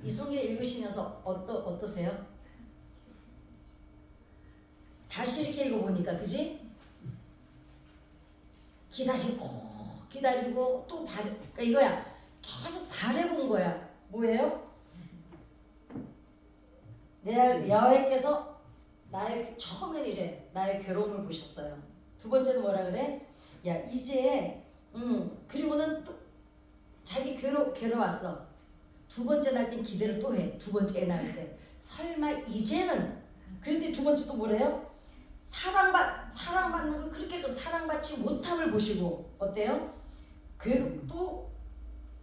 이 성경 읽으시면서 어떠세요? 다시 이렇게 읽어보니까 그지? 기다리고 또 그러니까 이거야. 계속 바라본 거야. 뭐예요? 여호와께서 처음엔 이래. 나의 괴로움을 보셨어요. 두 번째는 뭐라 그래? 야 이제 그리고는 또 자기 괴로웠어. 두 번째 날 땐 기대를 또 해. 두 번째 애 낳을 때 설마 이제는 그런데 두 번째 또 뭐래요? 사랑받는 걸 그렇게 사랑받지 못함을 보시고 어때요? 또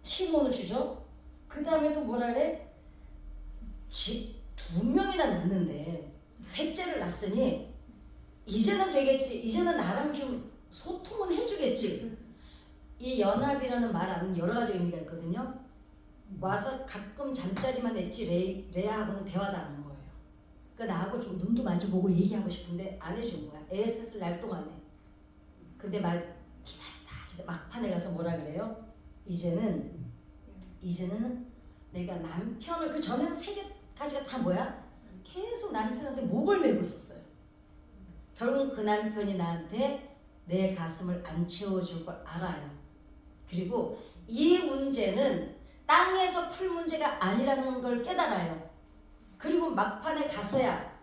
시몬을 주죠. 그 다음에 또 뭐라 그래? 두 명이나 낳는데 셋째를 낳았으니 이제는 되겠지. 이제는 나랑 좀 소통은 해주겠지. 이 연합이라는 말 안에 여러 가지 의미가 있거든요. 와서 가끔 잠자리만 했지 레아하고는 대화도 안 한 거예요. 그러니까 나하고 좀 눈도 마주보고 얘기하고 싶은데 안 해준 거야. 에셋을 날 동안에. 근데 기다리다 막판에 가서 뭐라 그래요? 이제는 내가 남편을 그 전에는 세 가지가 다 뭐야? 계속 남편한테 목을 메고 있었어요. 결국 그 남편이 나한테 내 가슴을 안 채워줄 걸 알아요. 그리고 이 문제는 땅에서 풀 문제가 아니라는 걸 깨달아요. 그리고 막판에 가서야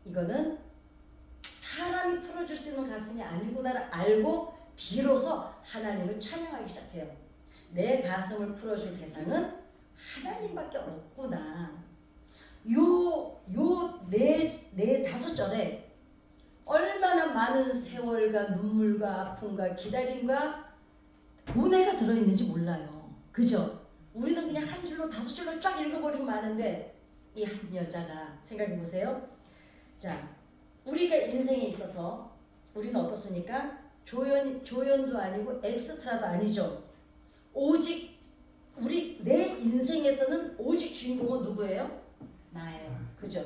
이거는 사람이 풀어줄 수 있는 가슴이 아니구나를 알고 비로소 하나님을 찬양하기 시작해요. 내 가슴을 풀어줄 대상은 하나님밖에 없구나. 네 다섯 절에 얼마나 많은 세월과 눈물과 아픔과 기다림과 고뇌가 들어있는지 몰라요. 그죠? 우리는 그냥 한 줄로 다섯 줄로 쫙 읽어버리고 마는데 이 한 여자가 생각해보세요. 자, 우리가 인생에 있어서 우리는 어떻습니까? 조연도 아니고 엑스트라도 아니죠. 오직 내 인생에서는 오직 주인공은 누구예요? 나예요. 그죠?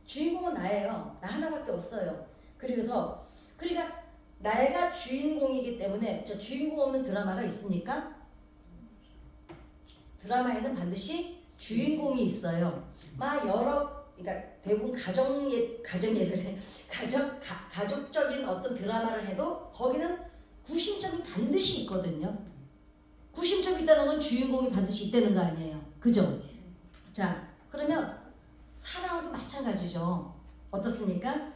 주인공은 나예요. 나 하나밖에 없어요. 그러니까 내가 주인공이기 때문에 저 주인공 없는 드라마가 있습니까? 드라마에는 반드시 주인공이 있어요. 그러니까 대부분 가족적인 어떤 드라마를 해도 거기는 구심점이 반드시 있거든요. 구심점이 있다는 건 주인공이 반드시 있다는 거 아니에요. 그죠? 자, 그러면 사랑도 마찬가지죠. 어떻습니까?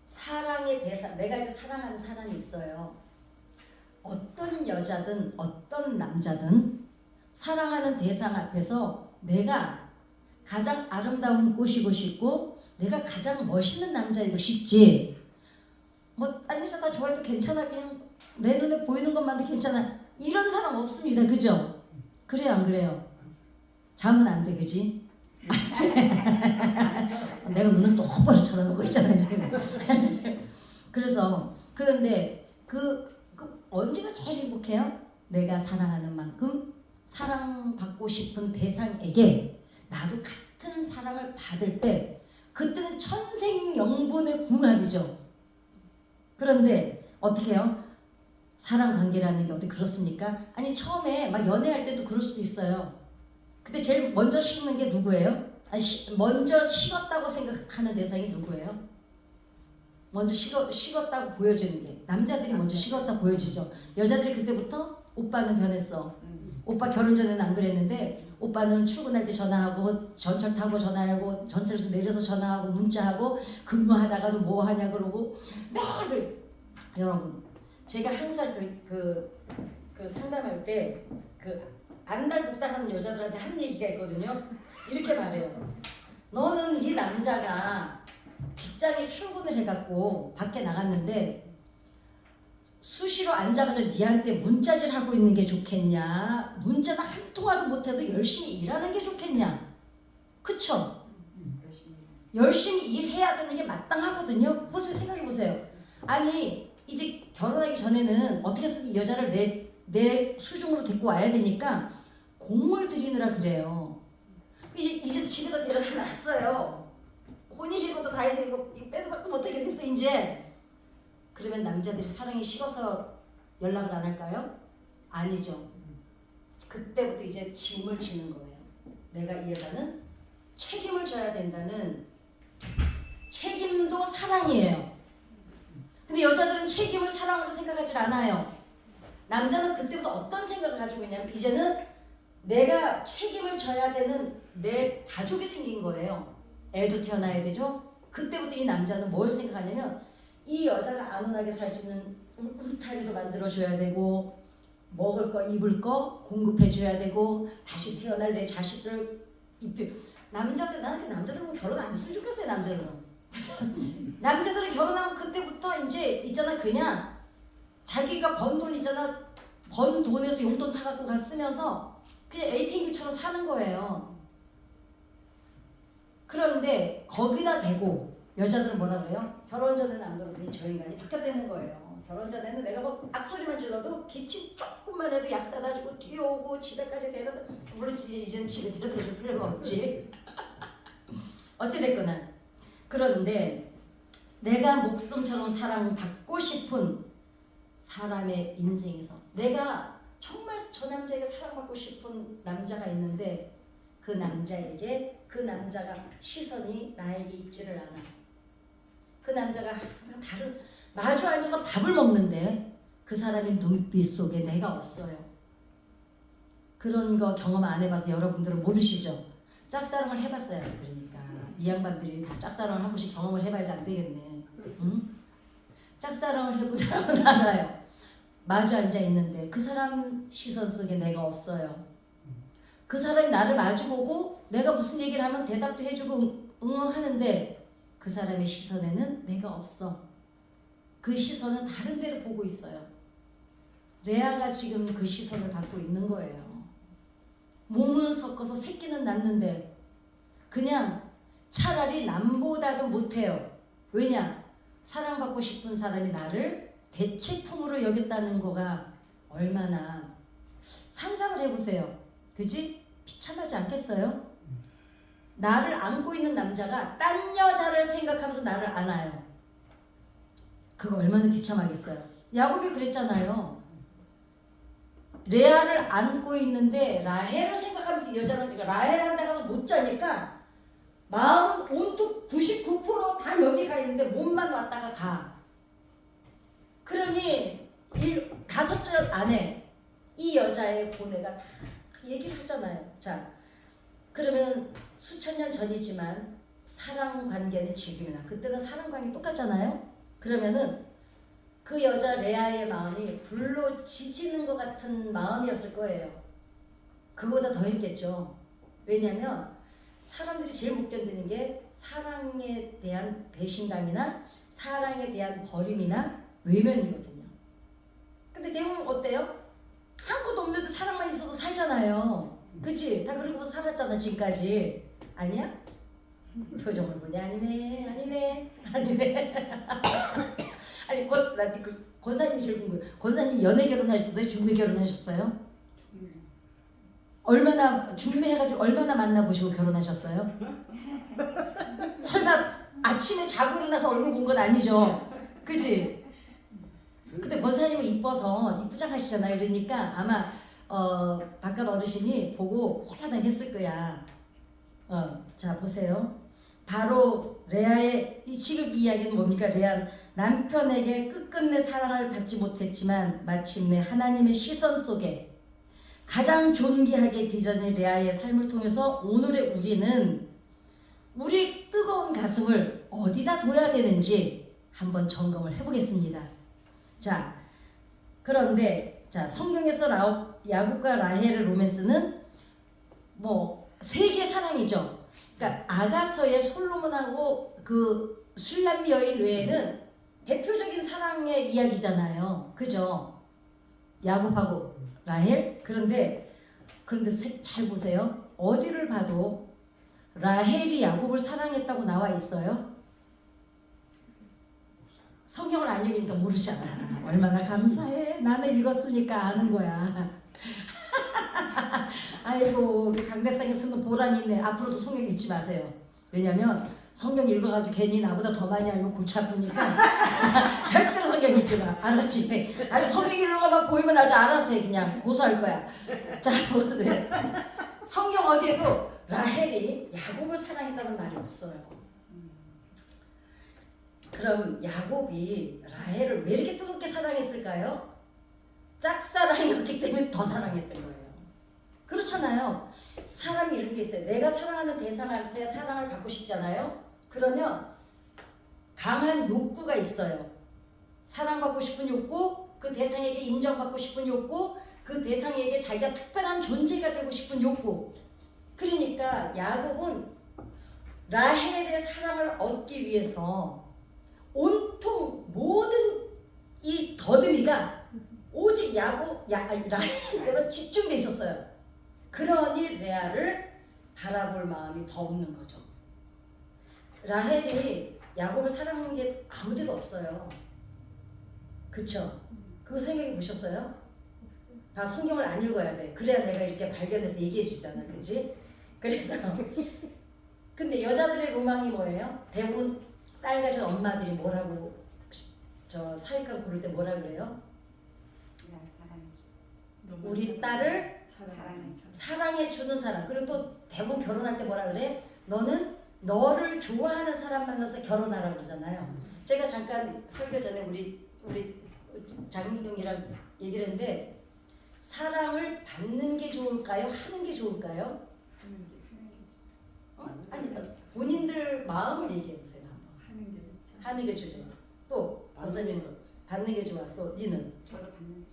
사랑의 대상, 내가 이제 사랑하는 사람이 있어요. 어떤 여자든 어떤 남자든 사랑하는 대상 앞에서 내가 가장 아름다운 꽃이고 싶고 내가 가장 멋있는 남자이고 싶지. 딴 여자 다 좋아해도 괜찮아. 그냥 내 눈에 보이는 것만도 괜찮아. 이런 사람 없습니다. 그죠? 그래요 안 그래요? 잠은 안 돼. 그지? 내가 눈을 똑바로 쳐다보고 있잖아요 지금. 그런데 언제가 제일 행복해요? 내가 사랑하는 만큼 사랑받고 싶은 대상에게 나도 같은 사랑을 받을 때 그때는 천생연분의 궁합이죠. 그런데 어떻게 해요? 사랑 관계라는 게 어떻게 그렇습니까? 아니 처음에 막 연애할 때도 그럴 수도 있어요. 근데 제일 먼저 식는 게 누구예요? 먼저 식었다고 생각하는 대상이 누구예요? 먼저 식었다고 보여지는 게 남자들이 먼저 식었다 보여지죠. 여자들이 그때부터 오빠는 변했어. 오빠 결혼 전에는 안 그랬는데 오빠는 출근할 때 전화하고 전철 타고 전화하고 전철에서 내려서 전화하고 문자하고 근무하다가도 뭐 하냐 그러고 그래. 여러분 제가 항상 그 상담할 때 안달복달하는 여자들한테 하는 얘기가 있거든요. 이렇게 말해요. 너는 이 남자가 직장에 출근을 해갖고 밖에 나갔는데 수시로 앉아가지고 니한테 문자질 하고 있는 게 좋겠냐? 문자나 한 통화도 못해도 열심히 일하는 게 좋겠냐? 그쵸? 열심히 일해야 되는 게 마땅하거든요. 생각해보세요. 아니 이제 결혼하기 전에는 어떻게 해서 이 여자를 내 수중으로 데리고 와야 되니까 공을 들이느라 그래요. 이제 집에다 데려다 놨어요. 혼인신고도 다 해서 이거 빼도 박도 못하게 됐어 이제. 그러면 남자들이 사랑이 식어서 연락을 안 할까요? 아니죠. 그때부터 이제 짐을 지는 거예요. 내가 이 여자는 책임을 져야 된다는 책임도 사랑이에요. 근데 여자들은 책임을 사랑으로 생각하지 않아요. 남자는 그때부터 어떤 생각을 가지고 있냐면 이제는 내가 책임을 져야 되는 내 가족이 생긴 거예요. 애도 태어나야 되죠. 그때부터 이 남자는 뭘 생각하냐면 이 여자가 안온하게 살 수 있는 울타리도 만들어줘야 되고 먹을 거 입을 거 공급해줘야 되고 다시 태어날 내 자식들 남자들 나는 남자들은 결혼 안 했으면 좋겠어요. 남자들은 결혼하면 그때부터 이제 있잖아 그냥 자기가 번 돈 있잖아 번 돈에서 용돈 타갖고 쓰면서 그냥 ATM기처럼 사는 거예요. 그런데 거기다 대고 여자들은 뭐라 그래요? 결혼 전에는 안 그러더니 저 인간이 바뀌었다는 거예요. 결혼 전에는 내가 뭐 악소리만 질러도 기침 조금만 해도 약 사다 주고 뛰어오고 집에까지 데려다 물론 이제는 집에 데려다 줄 필요가 없지. 어찌됐거나 그런데 내가 목숨처럼 사랑받고 싶은 사람의 인생에서 내가 정말 저 남자에게 사랑받고 싶은 남자가 있는데 그 남자에게 그 남자가 시선이 나에게 있지를 않아. 그 남자가 항상 다른 마주 앉아서 밥을 먹는데 그 사람의 눈빛 속에 내가 없어요. 그런 거 경험 안 해봐서 여러분들은 모르시죠? 짝사랑을 해봤어요. 그러니까 이 양반들이 다 짝사랑을 한 번씩 경험을 해봐야지 안 되겠네. 응? 짝사랑을 해본 사람은 알아요. 마주 앉아 있는데 그 사람 시선 속에 내가 없어요. 그 사람이 나를 마주보고 내가 무슨 얘기를 하면 대답도 해주고 응응하는데 그 사람의 시선에는 내가 없어. 그 시선은 다른 데를 보고 있어요. 레아가 지금 그 시선을 받고 있는 거예요. 몸은 섞어서 새끼는 낳는데 그냥 차라리 남보다도 못해요. 왜냐? 사랑받고 싶은 사람이 나를 대체품으로 여겼다는 거가 얼마나 상상을 해보세요. 그지? 비참하지 않겠어요? 나를 안고 있는 남자가 딴 여자를 생각하면서 나를 안아요. 그거 얼마나 비참하겠어요. 야곱이 그랬잖아요. 레아를 안고 있는데 라헬을 생각하면서 이 여자는 라헬한테 가서 못 자니까 마음은 온통 99%다 여기 가 있는데 몸만 왔다가 가. 그러니 5절 안에 이 여자의 고뇌가 다 얘기를 하잖아요. 자, 그러면 수천 년 전이지만 사랑 관계는 지금이나 그때는 사랑 관계 똑같잖아요. 그러면은 그 여자 레아의 마음이 불로 지지는 것 같은 마음이었을 거예요. 그거보다 더 했겠죠. 왜냐하면 사람들이 제일 못 견디는 게 사랑에 대한 배신감이나 사랑에 대한 버림이나 외면이거든요. 근데 대부분 어때요? 아무것도 없는데 사랑만 있어도 살잖아요. 그치? 다 그러고 살았잖아 지금까지. 아니야? 표정을 보니 아니네. 아니 권사님 제일 궁금해요. 권사님 연애 결혼하셨어요? 중매 결혼하셨어요? 얼마나 중매해가지고 얼마나 만나보시고 결혼하셨어요? 설마 아침에 자고 일어나서 얼굴 본 건 아니죠? 그치? 근데 권사님은 이뻐서 이쁘장하시잖아요. 그러니까 아마 바깥 어르신이 보고 홀라당했을 거야. 자 보세요. 바로 레아의 지금 이 이야기는 뭡니까? 레아 남편에게 끝끝내 사랑을 받지 못했지만 마침내 하나님의 시선 속에 가장 존귀하게 빚어진 레아의 삶을 통해서 오늘의 우리는 우리 뜨거운 가슴을 어디다 둬야 되는지 한번 점검을 해보겠습니다. 자, 그런데 자 성경에서 야곱과 라헬의 로맨스는 뭐 세계 사랑이죠. 그러니까 아가서의 솔로몬하고 그 술람미 여인 외에는 대표적인 사랑의 이야기잖아요. 그죠? 야곱하고 라헬. 그런데 잘 보세요. 어디를 봐도 라헬이 야곱을 사랑했다고 나와 있어요. 성경을 안 읽으니까 모르잖아. 얼마나 감사해. 나는 읽었으니까 아는 거야. 아이고 우리 강대상에 쓰는 보람이 있네. 앞으로도 성경 읽지 마세요. 왜냐면 성경 읽어가지고 괜히 나보다 더 많이 알면 골치 아프니까 절대로 성경 읽지 마. 알았지? 아니 성경 읽어만 보이면 아주 알아서 해. 그냥 고소할 거야. 자 보세요. 성경 어디에도 라헬이 야곱을 사랑했다는 말이 없어요. 그럼 야곱이 라헬을 왜 이렇게 뜨겁게 사랑했을까요? 짝사랑이었기 때문에 더 사랑했던 거예요. 그렇잖아요. 사람이 이런 게 있어요. 내가 사랑하는 대상한테 사랑을 받고 싶잖아요. 그러면 강한 욕구가 있어요. 사랑받고 싶은 욕구, 그 대상에게 인정받고 싶은 욕구, 그 대상에게 자기가 특별한 존재가 되고 싶은 욕구. 그러니까 야곱은 라헬의 사랑을 얻기 위해서 온통 모든 이 더듬이가 오직 라헬에게만 집중돼 있었어요. 그러니 레아를 바라볼 마음이 더 없는 거죠. 라헬이 야곱을 사랑하는 게 아무 데도 없어요. 그쵸? 그거 생각해 보셨어요? 다 성경을 안 읽어야 돼. 그래야 내가 이렇게 발견해서 얘기해 주잖아. 그치? 그래서 근데 여자들의 로망이 뭐예요? 대부분 딸 가진 엄마들이 뭐라고 저 사육감 고를 때 뭐라 그래요? 우리 딸을 사랑해 주는 사람. 그리고 또 대부분 결혼할 때 뭐라 그래? 너는 너를 좋아하는 사람 만나서 결혼하라고 그러잖아요. 제가 잠깐 설교 전에 우리 장민경이랑 얘기를 했는데 사랑을 받는 게 좋을까요? 하는 게 좋을까요? 아니 본인들 마음을 얘기해 보세요. 하는 게 좋죠. 또 거사님은 받는 게 좋아. 또 니는? 저도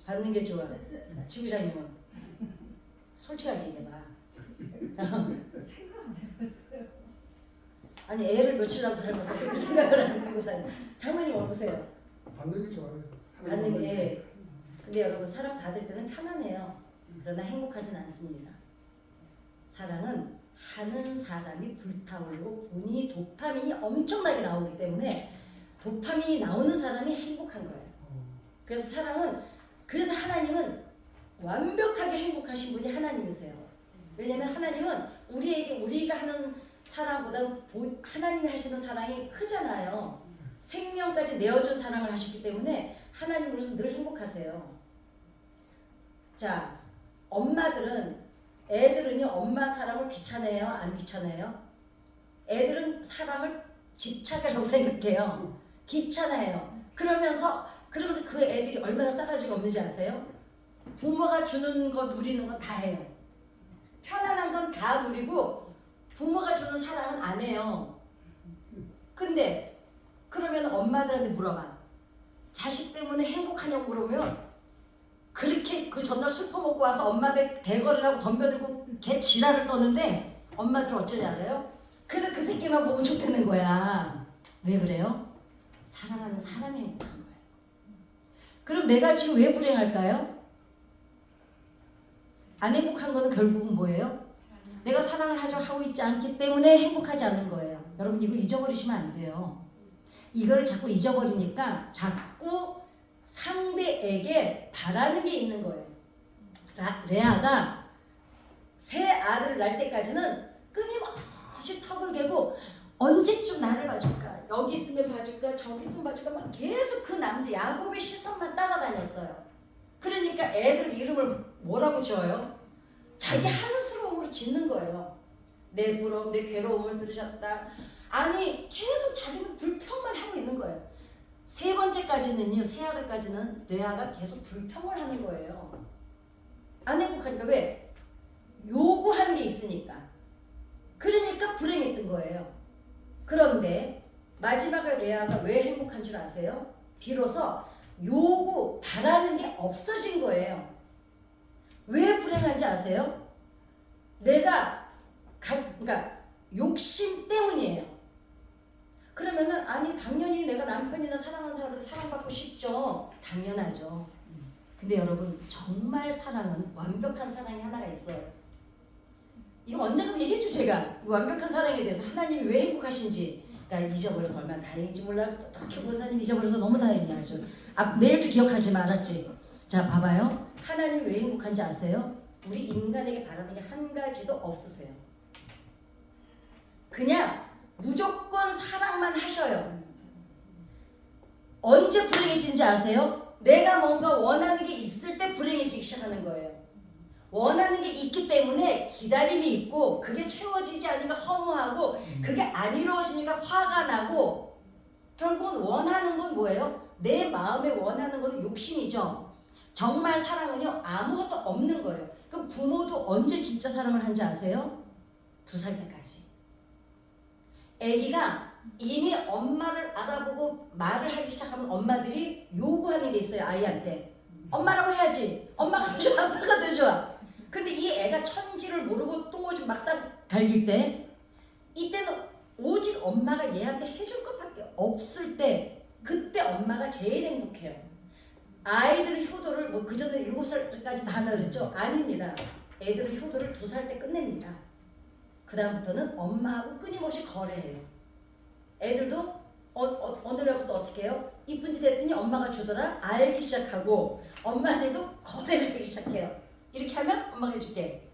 받는 게 좋아. 지부장님은? 솔직하게 얘기해봐. 생각 안 해봤어요. 아니 애를 며칠 남고 살면서 그렇게 생각을 하는 거사님. 장모님 어떠세요? 받는 게 좋아요. 받는 게. 근데 여러분 사랑 받을 때는 편안해요. 그러나 행복하진 않습니다. 사랑은 하는 사람이 불타오르고 본인이 도파민이 엄청나게 나오기 때문에 도파민이 나오는 사람이 행복한 거예요. 그래서 사랑은 그래서 하나님은 완벽하게 행복하신 분이 하나님이세요. 왜냐하면 하나님은 우리에게 우리가 하는 사랑보다 하나님이 하시는 사랑이 크잖아요. 생명까지 내어준 사랑을 하셨기 때문에 하나님으로서 늘 행복하세요. 자, 엄마들은 애들은요 엄마 사랑을 귀찮아해요? 안 귀찮아해요? 애들은 사랑을 집착이라고 생각해요. 귀찮아해요. 그러면서 그 애들이 얼마나 싸가지가 없는지 아세요? 부모가 주는 거 누리는 건 다 해요. 편안한 건 다 누리고 부모가 주는 사랑은 안 해요. 근데 그러면 엄마들한테 물어봐. 자식 때문에 행복하냐고 물으면 그렇게 그 전날 술 퍼먹고 와서 엄마들 대거를 하고 덤벼들고 개 지랄을 떠는데 엄마들 어쩌지 알아요? 그래서 그 새끼만 보면 좋다는 거야. 왜 그래요? 사랑하는 사람이 행복한 거예요. 그럼 내가 지금 왜 불행할까요? 안 행복한 거는 결국은 뭐예요? 내가 사랑을 하고 있지 않기 때문에 행복하지 않은 거예요. 여러분 이거 잊어버리시면 안 돼요. 이걸 자꾸 잊어버리니까 자꾸 상대에게 바라는 게 있는 거예요. 레아가 새 아들을 낳을 때까지는 끊임없이 턱을 개고 언제쯤 나를 봐줄까? 여기 있으면 봐줄까? 저기 있으면 봐줄까? 막 계속 그 남자 야곱의 시선만 따라다녔어요. 그러니까 애들 이름을 뭐라고 지어요? 자기 한스러움으로 짓는 거예요. 내 부러움, 내 괴로움을 들으셨다. 아니 계속 자기는 불평만 하고 있는 거예요. 세 번째까지는요, 세 아들까지는 레아가 계속 불평을 하는 거예요. 안 행복하니까 왜? 요구하는 게 있으니까. 그러니까 불행했던 거예요. 그런데 마지막에 레아가 왜 행복한 줄 아세요? 비로소 요구, 바라는 게 없어진 거예요. 왜 불행한지 아세요? 그러니까 욕심 때문이에요. 그러면은 아니 당연히 내가 남편이나 사랑하는 사람한테 사랑받고 싶죠. 당연하죠. 근데 여러분 정말 사랑은 완벽한 사랑이 하나가 있어요. 이거 언젠가 얘기했죠 제가. 이 완벽한 사랑에 대해서 하나님이 왜 행복하신지. 그러니까 잊어버려서 얼마나 다행인지 몰라. 특히 권사님 잊어버려서 너무 다행이야. 아주. 내일도 기억하지 말았지. 자 봐봐요. 하나님이 왜 행복한지 아세요? 우리 인간에게 바라는 게 한 가지도 없으세요. 그냥 무조건 사랑만 하셔요. 언제 불행해진지 아세요? 내가 뭔가 원하는 게 있을 때 불행해지기 시작하는 거예요. 원하는 게 있기 때문에 기다림이 있고 그게 채워지지 않으니까 허무하고 그게 안 이루어지니까 화가 나고 결국은 원하는 건 뭐예요? 내 마음에 원하는 건 욕심이죠. 정말 사랑은요 아무것도 없는 거예요. 그럼 부모도 언제 진짜 사랑을 한지 아세요? 2살 때까지. 아기가 이미 엄마를 알아보고 말을 하기 시작하면 엄마들이 요구하는 게 있어요. 아이한테. 엄마라고 해야지. 엄마가 더 좋아. 아빠가 더 좋아. 근데 이 애가 천지를 모르고 똥오줌 막 싹 달릴 때 이때는 오직 엄마가 얘한테 해줄 것밖에 없을 때 그때 엄마가 제일 행복해요. 아이들의 효도를 뭐 그전에 7살까지 다 한다 그랬죠? 아닙니다. 애들은 효도를 2살 때 끝냅니다. 그 다음부터는 엄마하고 끊임없이 거래해요. 애들도 어느 날부터 어떻게 해요? 이쁜 짓 했더니 엄마가 주더라 알기 시작하고 엄마들도 거래를 하기 시작해요. 이렇게 하면 엄마가 해줄게.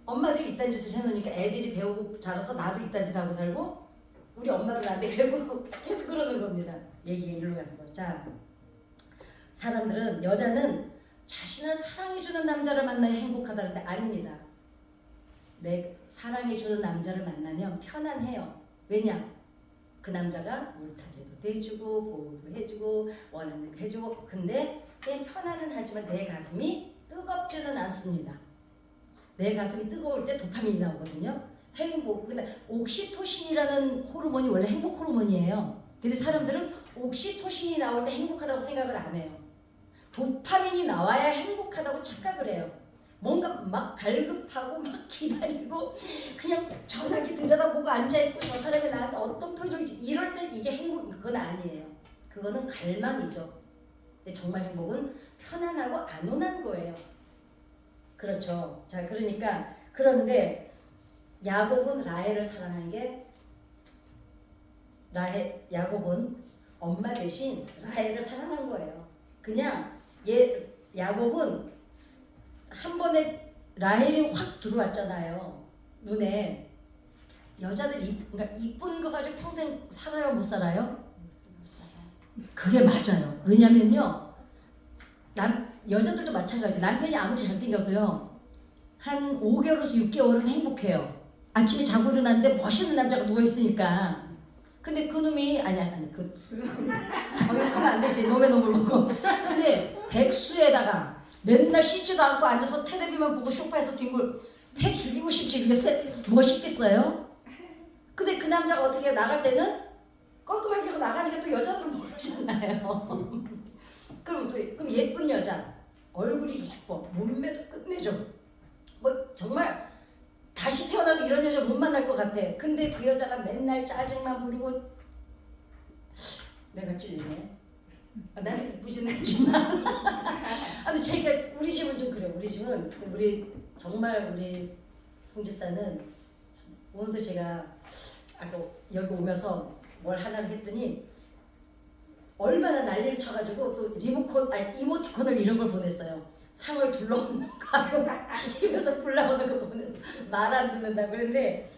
엄마들이 이딴 짓을 해놓으니까 애들이 배우고 자라서 나도 이딴 짓 하고 살고 우리 엄마도 나한테 배우고 계속 그러는 겁니다. 얘기가 일로 갔어. 자, 사람들은 여자는 자신을 사랑해주는 남자를 만나야 행복하다는데 아닙니다. 내 사랑해주는 남자를 만나면 편안해요. 왜냐? 그 남자가 울타리도 대주고 보호도 해주고 원하는 거 해주고 근데 그냥 편안은 하지만 내 가슴이 뜨겁지는 않습니다. 내 가슴이 뜨거울 때 도파민이 나오거든요. 행복. 근데 옥시토신이라는 호르몬이 원래 행복 호르몬이에요. 근데 사람들은 옥시토신이 나올 때 행복하다고 생각을 안 해요. 도파민이 나와야 행복하다고 착각을 해요. 뭔가 막 갈급하고 막 기다리고 그냥 전화기 들여다보고 앉아있고 저 사람이 나한테 어떤 표정인지 이럴 때 이게 행복 그건 아니에요. 그거는 갈망이죠. 근데 정말 행복은 편안하고 안온한 거예요. 그렇죠. 자 그러니까 그런데 야곱은 라헬을 사랑한 게 야곱은 엄마 대신 라헬을 사랑한 거예요. 그냥 야곱은 한 번에 라헬이 확 들어왔잖아요. 눈에 여자들 그러니까 이쁜 거 가지고 평생 살아요 못 살아요? 그게 맞아요. 왜냐면요 여자들도 마찬가지. 남편이 아무리 잘생겨도요 한 5개월에서 6개월은 행복해요. 아침에 자고 일어났는데 멋있는 남자가 누워 있으니까. 근데 그 놈이 욕하면 안 되지. 놈의 놈을 보고. 근데 백수에다가 맨날 씻지도 않고 앉아서 텔레비만 보고 소파에서 뒹굴 배 죽이고 싶지. 그게 멋있겠어요? 근데 그 남자가 어떻게 나갈 때는 껄끔하게 하고 나가니까 또 여자들은 모르잖아요. 그럼 예쁜 여자 얼굴이 예뻐 몸매도 끝내줘 뭐 정말 다시 태어나도 이런 여자 못 만날 것 같아. 근데 그 여자가 맨날 짜증만 부리고 내가 찔리네. 나는 이쁘진 않지만 근데 제가 우리 집은 좀 그래요. 우리 정말 우리 송 집사는 오늘도 제가 아까 여기 오면서 뭘 하나를 했더니 얼마나 난리를 쳐가지고 또 이모티콘을 이런 걸 보냈어요. 상을 둘러오는 거 하고 입에서 불 나오는 거 보내서 말 안 듣는다고 그랬는데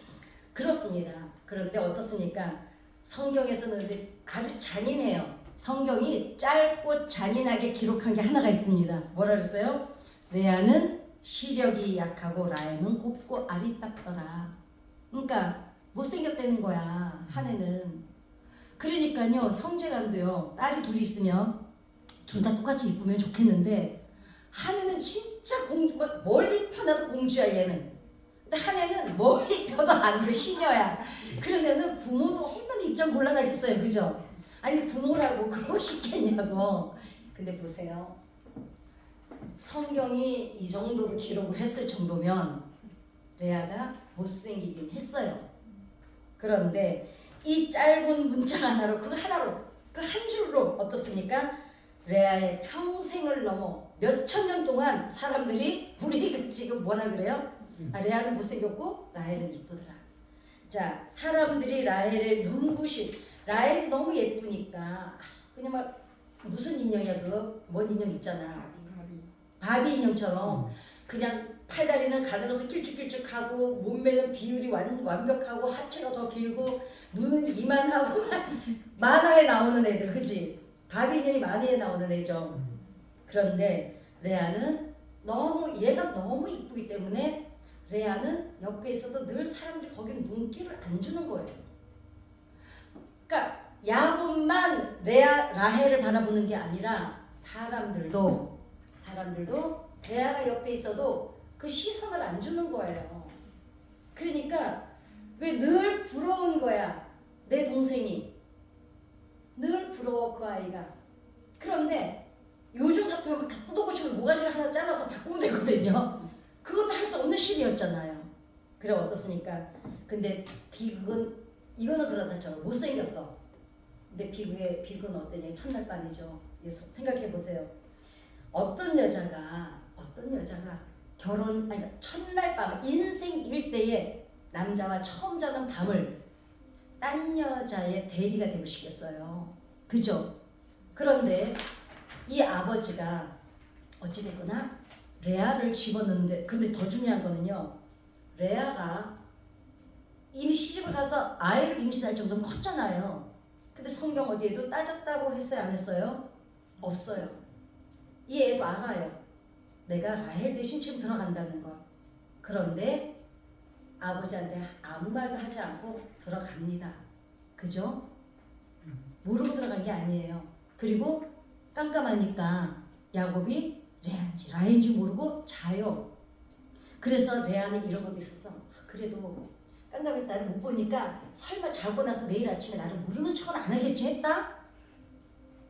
그렇습니다. 그런데 어떻습니까? 성경에서는 근데 아주 잔인해요. 성경이 짧고 잔인하게 기록한 게 하나가 있습니다. 뭐라 그랬어요? 레아는 시력이 약하고 라헬은 곱고 알이 닦더라. 그러니까 못생겼다는 거야 한 애는. 그러니까요 형제간도요 딸이 둘이 있으면 둘 다 똑같이 이쁘면 좋겠는데 한 애는 진짜 멀리 펴놔도 공주야 얘는. 근데 한 애는 멀리 펴도 안 돼 시녀야. 그러면은 부모도 얼마나 입장 곤란하겠어요. 그죠? 아니 부모라고 그러고 싶겠냐고. 근데 보세요. 성경이 이 정도로 기록을 했을 정도면 레아가 못생기긴 했어요. 그런데 이 짧은 문장 하나로 그 한 줄로 어떻습니까? 레아의 평생을 넘어 몇천 년 동안 사람들이 우리 지금 뭐라 그래요? 레아는 못생겼고 라헬은 이쁘더라. 자 사람들이 라헬의 눈부신 라헬이 너무 예쁘니까 그냥 막 무슨 인형이야 그거? 뭔 인형 있잖아. 바비 인형처럼 그냥 팔다리는 가늘어서 길쭉길쭉하고 몸매는 비율이 완벽하고 하체가 더 길고 눈은 이만하고 만화에 나오는 애들 그치? 바비 인형이 만화에 나오는 애죠. 그런데 레아는 너무 얘가 너무 이쁘기 때문에 레아는 옆에 있어도 늘 사람들이 거기 눈길을 안 주는 거예요. 그러니까 야곱만 라헬을 바라보는 게 아니라 사람들도 레아가 옆에 있어도 그 시선을 안 주는 거예요. 그러니까 왜 늘 부러운 거야. 내 동생이 늘 부러워 그 아이가. 그런데 요즘 같으면 다 뜯어고치고 모가지를 하나 잘라서 바꾸면 되거든요. 그것도 할 수 없는 시기였잖아요. 그래 어떻습니까? 근데 비극은 이거는 그렇다 쳐 못생겼어. 근데 비극은 어떠냐? 첫날 밤이죠. 생각해 보세요. 어떤 여자가 첫날 밤 인생 일대에 남자와 처음 자는 밤을 딴 여자의 대리가 되고 싶겠어요. 그죠? 그런데 이 아버지가 어찌됐거나 레아를 집어넣는데, 근데 더 중요한 거는요, 레아가 이미 시집을 가서 아이를 임신할 정도면 컸잖아요. 근데 성경 어디에도 따졌다고 했어요? 안 했어요? 없어요. 이 애도 알아요. 내가 라헬 대신 지금 들어간다는 거. 그런데 아버지한테 아무 말도 하지 않고 들어갑니다. 그죠? 모르고 들어간 게 아니에요. 그리고 깜깜하니까 야곱이 레아인지 라헬인지 모르고 자요. 그래서 레아는 이런 것도 있었어. 그래도 깜깜해서 나를 못 보니까 설마 자고 나서 내일 아침에 나를 모르는 척은 안 하겠지 했다?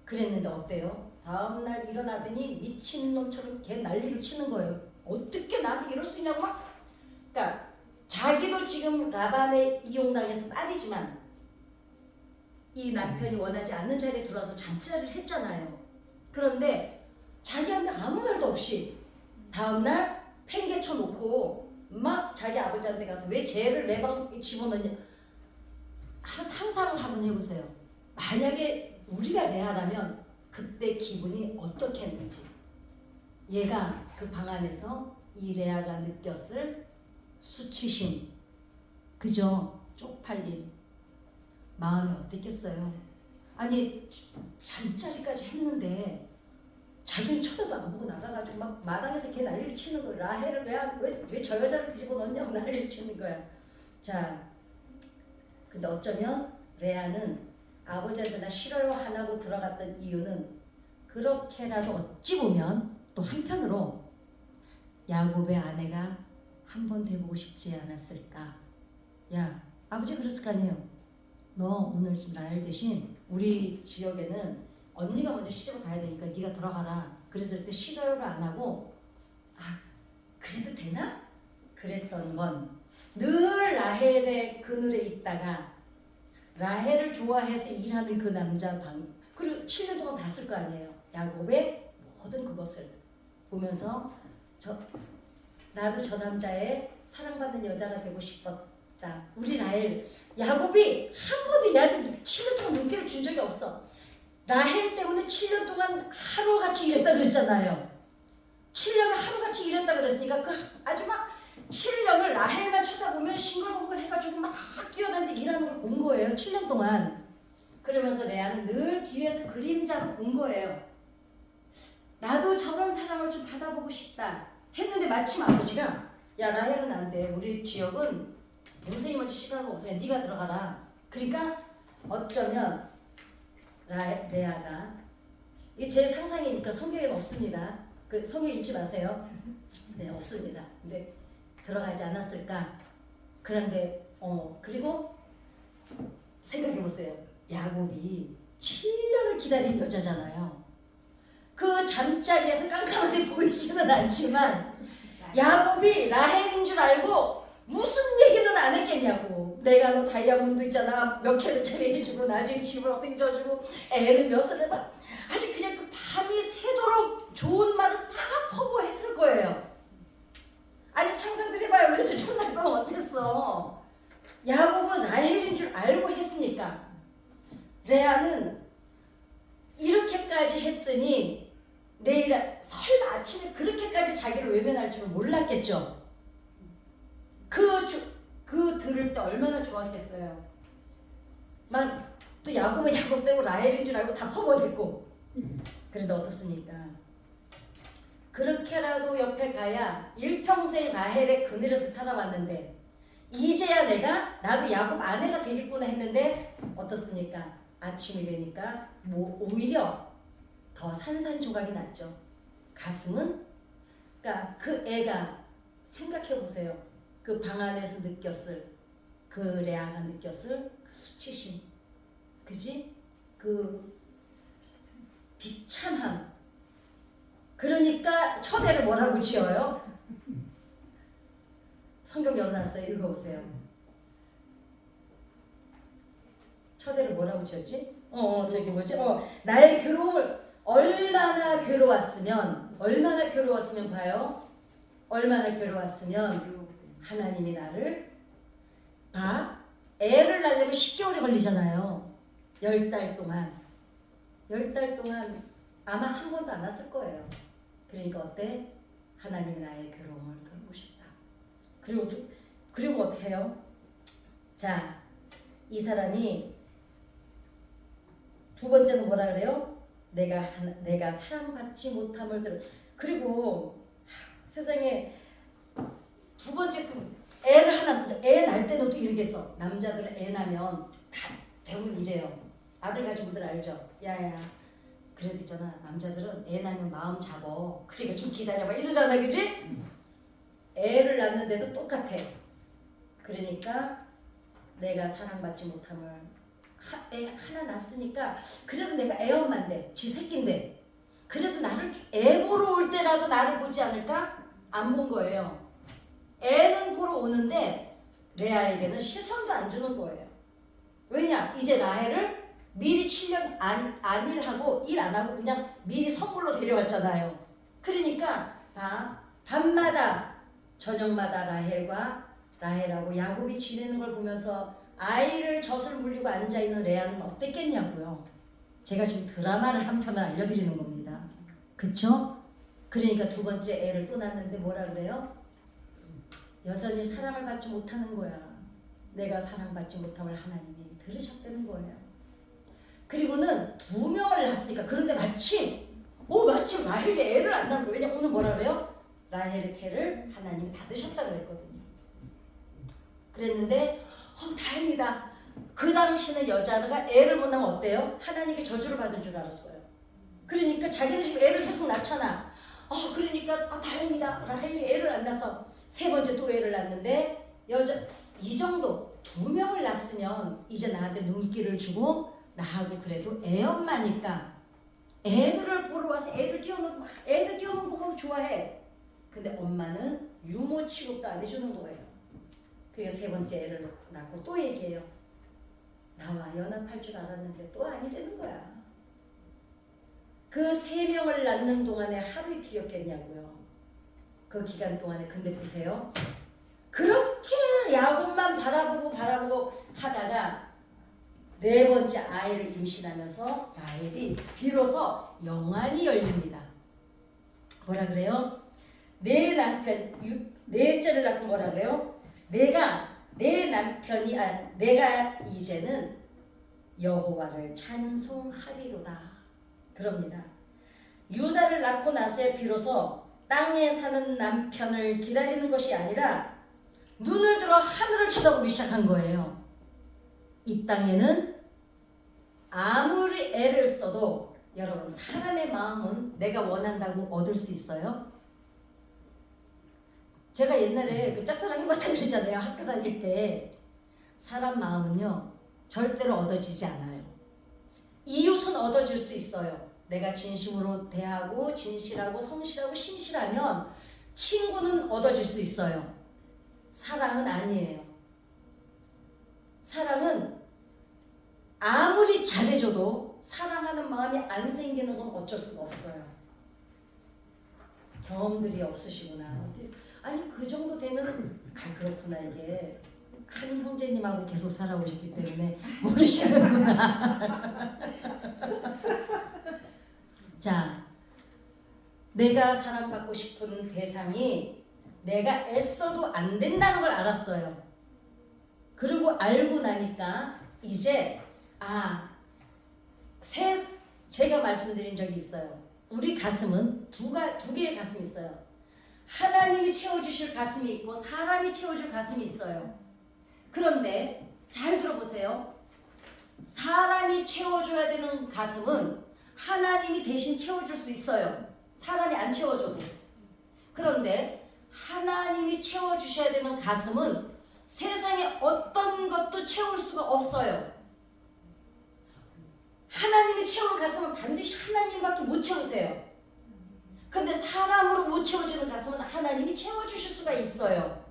그랬는데 어때요? 다음날 일어나더니 미친놈처럼 걔 난리를 치는 거예요. 어떻게 나한테 이럴 수 있냐고 막. 그러니까 자기도 지금 라반에 이용당해서 딸이지만 이 남편이 원하지 않는 자리에 들어와서 잠자리를 했잖아요. 그런데 자기한테 아무 말도 없이 다음날 팽개쳐 놓고 막 자기 아버지한테 가서 왜 쟤를 내 방에 집어넣냐. 한번 상상을 한번 해보세요. 만약에 우리가 레아라면 그때 기분이 어떻게 했는지. 얘가 그 방 안에서 이 레아가 느꼈을 수치심, 그죠? 쪽팔림, 마음이 어땠겠어요? 아니 잠자리까지 했는데 자기는 쳐다도 안 보고 나가가지고 막 마당에서 걔 난리를 치는 거야. 라헬을 왜 저 여자를 뒤집어 넣냐고 난리를 치는 거야. 자, 근데 어쩌면 레아는 아버지한테 나 싫어요 안 하고 들어갔던 이유는 그렇게라도 어찌 보면 또 한편으로 야곱의 아내가 한 번 돼보고 싶지 않았을까. 야, 아버지 그랬을 거 아니에요. 너 오늘 좀 라헬 대신 우리 지역에는 언니가 먼저 시집을 가야 되니까 네가 들어가라. 그래서 그때 싫어요를 안 하고 그래도 되나? 그랬던 건 늘 라헬의 그늘에 있다가 라헬을 좋아해서 일하는 그 남자 그리고 7년 동안 봤을 거 아니에요. 야곱의 모든 그것을 보면서 나도 저 남자의 사랑받는 여자가 되고 싶었다. 우리 라헬, 야곱이 한 번도 얘한테 7년 동안 눈길을 준 적이 없어. 라헬 때문에 7년 동안 하루같이 일했다 그랬잖아요. 7년을 하루같이 일했다 그랬으니까 그 아주 막 7년을 라헬만 쳐다보면 싱글벙글 해가지고 막 뛰어다니면서 일하는 걸 본 거예요. 7년 동안. 그러면서 레아는 늘 뒤에서 그림자로 본 거예요. 나도 저런 사랑을 좀 받아보고 싶다 했는데 마침 아버지가 야 라헬은 안 돼. 우리 지역은 동생이 먼저 시간하고 없으니까 네가 들어가라. 그러니까 어쩌면 레아가 이게 제 상상이니까 성경에는 없습니다. 그 성경 읽지 마세요. 네, 없습니다. 근데 들어가지 않았을까? 그런데 그리고 생각해 보세요. 야곱이 7년을 기다린 여자잖아요. 그 잠자리에서 깜깜하게 보이지는 않지만 야곱이 라헬인 줄 알고 무슨 얘기는 안 했겠냐고. 내가 너 다이아몬드 있잖아 몇 킬로짜리 해주고 나중에 집을 어떻게 줘주고 애는 몇을 해봐. 아주 그냥 그 밤이 새도록 좋은 말을 다 퍼부었을 거예요. 아니 상상들 해봐요. 그죠? 첫날 밤 어땠어? 야곱은 라헬인 줄 알고 했으니까. 레아는 이렇게까지 했으니 내일 설마 아침에 그렇게까지 자기를 외면할 줄은 몰랐겠죠. 그 들을 때 얼마나 좋았겠어요. 또 야곱은 야곱 되고 라헬인 줄 알고 다 퍼버렸고. 그래도 어떻습니까? 그렇게라도 옆에 가야 일평생 라헬의 그늘에서 살아왔는데 이제야 나도 야곱 아내가 되겠구나 했는데 어떻습니까? 아침이 되니까 오히려 더 산산조각이 났죠. 가슴은 그러니까 그 애가 생각해 보세요. 그 방 안에서 느꼈을 그 레아가 느꼈을 그 수치심, 그지? 그 비참함. 그러니까 첫 애를 뭐라고 지어요? 성경 열어놨어요. 읽어보세요. 첫 애를 뭐라고 지었지? 저기 뭐지? 나의 괴로움을 얼마나 괴로웠으면 봐요. 얼마나 괴로웠으면 하나님이 나를 애를 낳으려면 10개월이 걸리잖아요. 10달 동안 아마 한 번도 안 났을 거예요. 그러니까 어때? 하나님이 나의 괴로움을 돌보셨다. 그리고 어떻게 해요? 자, 이 사람이 두 번째는 뭐라 그래요? 내가 사랑받지 못함을 들어. 그리고 세상에 두 번째 애 낳을 때는 또 이러겠어. 남자들은 애 낳으면 다 대부분 이래요. 아들 가진 분들 알죠? 야야. 그래 있잖아. 남자들은 애 낳으면 마음 잡어. 그러니까 좀 기다려봐 이러잖아, 그지? 애를 낳는데도 똑같아. 그러니까 내가 사랑받지 못함을 애 하나 낳았으니까 그래도 내가 애 엄마인데 지 새끼인데 그래도 나를 애 보러 올 때라도 나를 보지 않을까? 안 본 거예요. 애는 보러 오는데 레아에게는 시선도 안 주는 거예요. 왜냐? 이제 라헬을 미리 7년 안일하고 일 안 하고 그냥 미리 선물로 데려왔잖아요. 그러니까 밤마다 저녁마다 라헬하고 야곱이 지내는 걸 보면서 아이를 젖을 물리고 앉아있는 레아는 어땠겠냐고요. 제가 지금 드라마를 한 편을 알려드리는 겁니다. 그쵸? 그러니까 두 번째 애를 또 낳는데 뭐라 그래요? 여전히 사랑을 받지 못하는 거야. 내가 사랑받지 못함을 하나님이 들으셨다는 거예요. 그리고는 2명을 낳았으니까 그런데 마침 라헬이 애를 안 낳는 거예요. 왜냐면 오늘 뭐라 그래요? 라헬의 태를 하나님이 닫으셨다 그랬거든요. 그랬는데 다행이다. 그 당시는 여자가 애를 못 낳으면 어때요? 하나님께 저주를 받은 줄 알았어요. 그러니까 자기네 집 애를 계속 낳잖아. 그러니까 다행이다. 라헬이 애를 안 낳아서 세 번째 또 애를 낳는데 이 정도 2명을 낳았으면 이제 나한테 눈길을 주고 나하고 그래도 애 엄마니까 애들을 보러 와서 애들 띄워놓고 거 보면 좋아해. 근데 엄마는 유모 취급도 안 해주는 거예요. 그래서 세 번째 애를 낳고 또 얘기해요. 나와 연합할 줄 알았는데 또 아니라는 거야. 그 3명을 낳는 동안에 하루 이틀이었겠냐고요. 그 기간 동안에. 근데 보세요. 그렇게 야곱만 바라보고 하다가 4번째 아이를 임신하면서 라헬이 비로소 영안이 열립니다. 뭐라 그래요? 내 남편 넷째를 낳고 뭐라 그래요? 내가 이제는 여호와를 찬송하리로다. 그럽니다. 유다를 낳고 나서야 비로소 땅에 사는 남편을 기다리는 것이 아니라 눈을 들어 하늘을 쳐다보기 시작한 거예요. 이 땅에는 아무리 애를 써도 여러분 사람의 마음은 내가 원한다고 얻을 수 있어요? 제가 옛날에 그 짝사랑 해봤다고 그랬잖아요. 학교 다닐 때 사람 마음은요 절대로 얻어지지 않아요. 이웃은 얻어질 수 있어요. 내가 진심으로 대하고 진실하고 성실하고 신실하면 친구는 얻어질 수 있어요. 사랑은 아니에요. 사랑은 아무리 잘해줘도 사랑하는 마음이 안 생기는 건 어쩔 수가 없어요. 경험들이 없으시구나. 아니 그 정도 되면은 그렇구나. 이게 한 형제님하고 계속 살아오셨기 때문에 모르시는구나. 자, 내가 사랑받고 싶은 대상이 내가 애써도 안 된다는 걸 알았어요. 그리고 알고 나니까 이제 제가 말씀드린 적이 있어요. 우리 가슴은 두 개의 가슴이 있어요. 하나님이 채워주실 가슴이 있고 사람이 채워줄 가슴이 있어요. 그런데 잘 들어보세요. 사람이 채워줘야 되는 가슴은 하나님이 대신 채워줄 수 있어요. 사람이 안 채워줘도. 그런데 하나님이 채워주셔야 되는 가슴은 세상에 어떤 것도 채울 수가 없어요. 하나님이 채울 가슴은 반드시 하나님밖에 못 채우세요. 근데 사람으로 못 채워지는 가슴은 하나님이 채워주실 수가 있어요.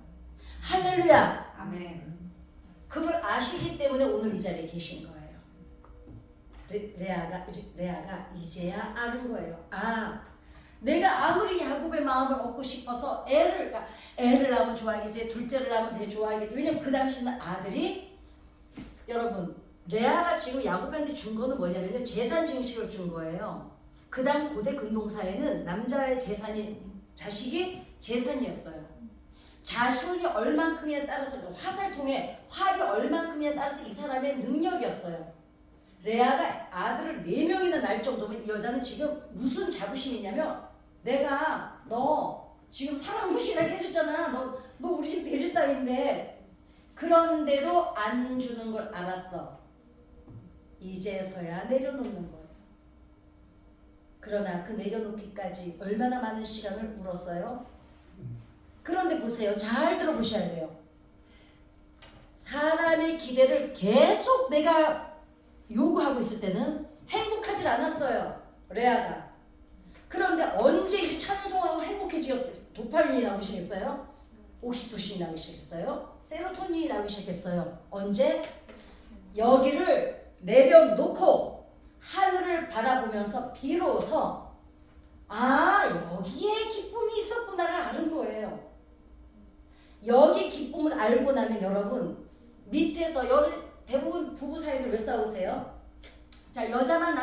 할렐루야. 아멘. 그걸 아시기 때문에 오늘 이 자리에 계신 거예요. 레아가 이제야 아는 거예요. 아, 내가 아무리 야곱의 마음을 얻고 싶어서 애를 낳으면 좋아하겠지, 둘째를 낳으면 되게 좋아하겠지. 왜냐면 그 당시는 아들이, 여러분, 레아가 지금 야곱한테 준 거는 뭐냐면요, 재산 증식을 준 거예요. 그 당 고대 근동사에는 남자의 자식이 재산이었어요. 자손이 얼만큼에 따라서, 화살통에 활이 얼만큼에 따라서 이 사람의 능력이었어요. 레아가 아들을 4명이나 낳을 정도면 이 여자는 지금 무슨 자부심이냐면, 내가 너 지금 사랑 무신하게 해줬잖아. 너 우리 집 대리사인데. 그런데도 안 주는 걸 알았어. 이제서야 내려놓는 거예요. 그러나 그 내려놓기까지 얼마나 많은 시간을 울었어요? 그런데 보세요. 잘 들어보셔야 돼요. 사람의 기대를 계속 내가 요구하고 있을 때는 행복하지 않았어요. 레아가. 그런데 언제 이제 찬송하고 행복해지었어요? 도파민이 나오기 시작했어요? 옥시토신이 나오기 시작했어요? 세로토닌이 나오기 시작했어요. 언제? 여기를 내려놓고 하늘을 바라보면서 비로소 여기에 기쁨이 있었구나를 아는 거예요. 여기 기쁨을 알고 나면 여러분, 밑에서 대부분 부부 사이들 왜 싸우세요? 자, 여자든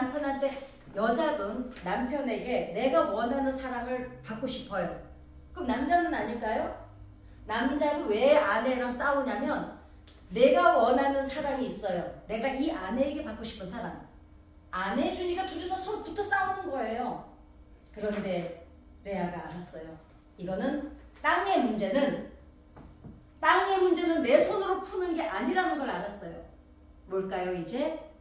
남편에게 내가 원하는 사랑을 받고 싶어요. 그럼 남자는 아닐까요? 남자는 왜 아내랑 싸우냐면 내가 원하는 사랑이 있어요. 내가 이 아내에게 받고 싶은 사랑. 안 해주니까 둘이서 서로 붙어 싸우는 거예요. 그런데 레아가 알았어요. 이거는 땅의 문제는 내 손으로 푸는 게 아니라는 걸 알았어요. 뭘까요? 이제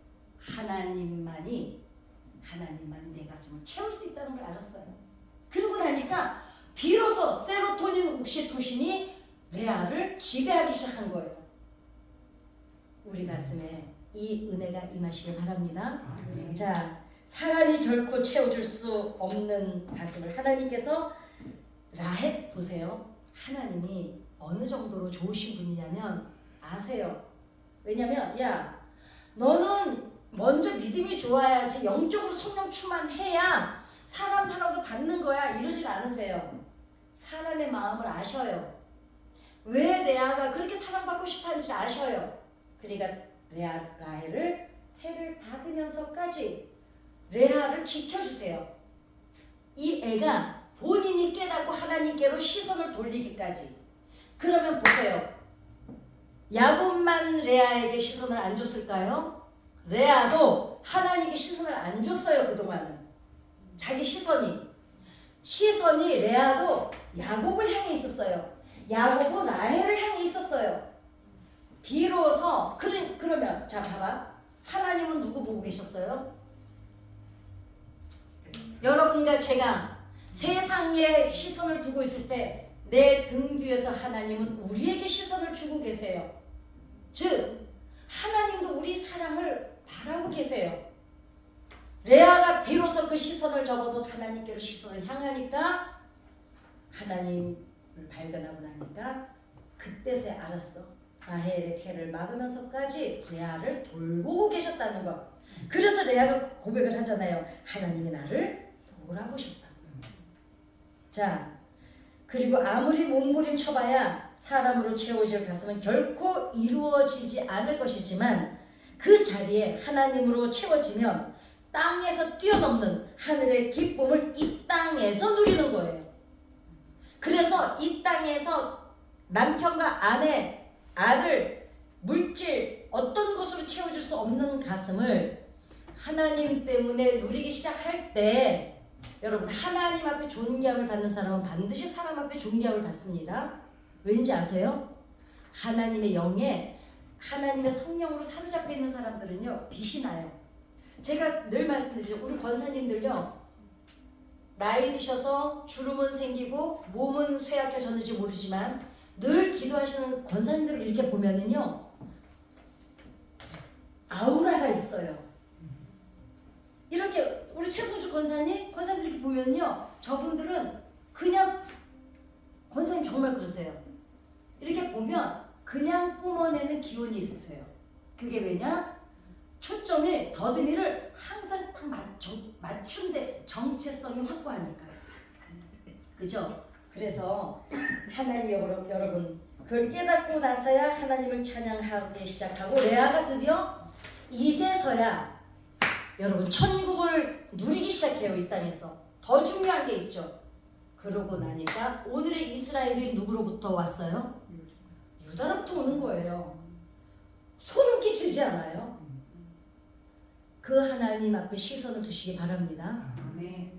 하나님만이 내 가슴을 채울 수 있다는 걸 알았어요. 그러고 나니까 비로소 세로토닌, 옥시토신이 레아를 지배하기 시작한 거예요. 우리 가슴에 이 은혜가 임하시길 바랍니다. 자, 사람이 결코 채워줄 수 없는 가슴을 하나님께서, 라헬 보세요. 하나님이 어느 정도로 좋으신 분이냐면 아세요. 왜냐면 너는 먼저 믿음이 좋아야지, 영적으로 성령충만해야 사람도 받는 거야, 이러질 않으세요. 사람의 마음을 아셔요. 왜 레아가 그렇게 사랑받고 싶어하는지 아셔요. 그러니까 라헬을 태를 닫으면서까지 레아를 지켜주세요. 이 애가 본인이 깨닫고 하나님께로 시선을 돌리기까지. 그러면 보세요. 야곱만 레아에게 시선을 안 줬을까요? 레아도 하나님께 시선을 안 줬어요. 그동안은 자기 시선이 레아도 야곱을 향해 있었어요. 야곱은 라헬을 향해 있었어요. 비로소 그러면 자, 봐봐. 하나님은 누구 보고 계셨어요? 여러분과 제가 세상에 시선을 두고 있을 때 내 등 뒤에서 하나님은 우리에게 시선을 주고 계세요. 즉 하나님도 우리 사랑을 바라고 계세요. 레아가 비로소 그 시선을 접어서 하나님께로 시선을 향하니까, 하나님을 발견하고 나니까 그때서야 알았어. 라헬의 태를 막으면서까지 레아를 돌보고 계셨다는 것. 그래서 레아가 고백을 하잖아요. 하나님이 나를 돌아보셨다. 자, 그리고 아무리 몸부림쳐봐야 사람으로 채워질 가슴은 결코 이루어지지 않을 것이지만, 그 자리에 하나님으로 채워지면 땅에서 뛰어넘는 하늘의 기쁨을 이 땅에서 누리는 거예요. 그래서 이 땅에서 남편과 아내, 아들, 물질 어떤 것으로 채워줄 수 없는 가슴을 하나님 때문에 누리기 시작할 때 여러분 하나님 앞에 존귀함을 받는 사람은 반드시 사람 앞에 존귀함을 받습니다. 왠지 아세요? 하나님의 영에 하나님의 성령으로 사로잡혀 있는 사람들은요 빛이 나요. 제가 늘 말씀드리죠. 우리 권사님들요 나이 드셔서 주름은 생기고 몸은 쇠약해졌는지 모르지만 늘 기도하시는 권사님들을 이렇게 보면은요 아우라가 있어요. 이렇게 우리 최성주 권사님 이렇게 보면요 저분들은 그냥 권사님 정말 그러세요. 이렇게 보면 그냥 뿜어내는 기운이 있으세요. 그게 왜냐? 초점이 더듬이를 항상 딱 맞춘데 정체성이 확고하니까요. 그죠? 그래서 하나님 여러분 그걸 깨닫고 나서야 하나님을 찬양하기 시작하고 레아가 드디어 이제서야 여러분 천국을 누리기 시작해요. 이 땅에서. 더 중요한 게 있죠. 그러고 나니까 오늘의 이스라엘이 누구로부터 왔어요? 유다로부터 오는 거예요. 소름 끼치지 않아요? 그 하나님 앞에 시선을 두시기 바랍니다. 아멘.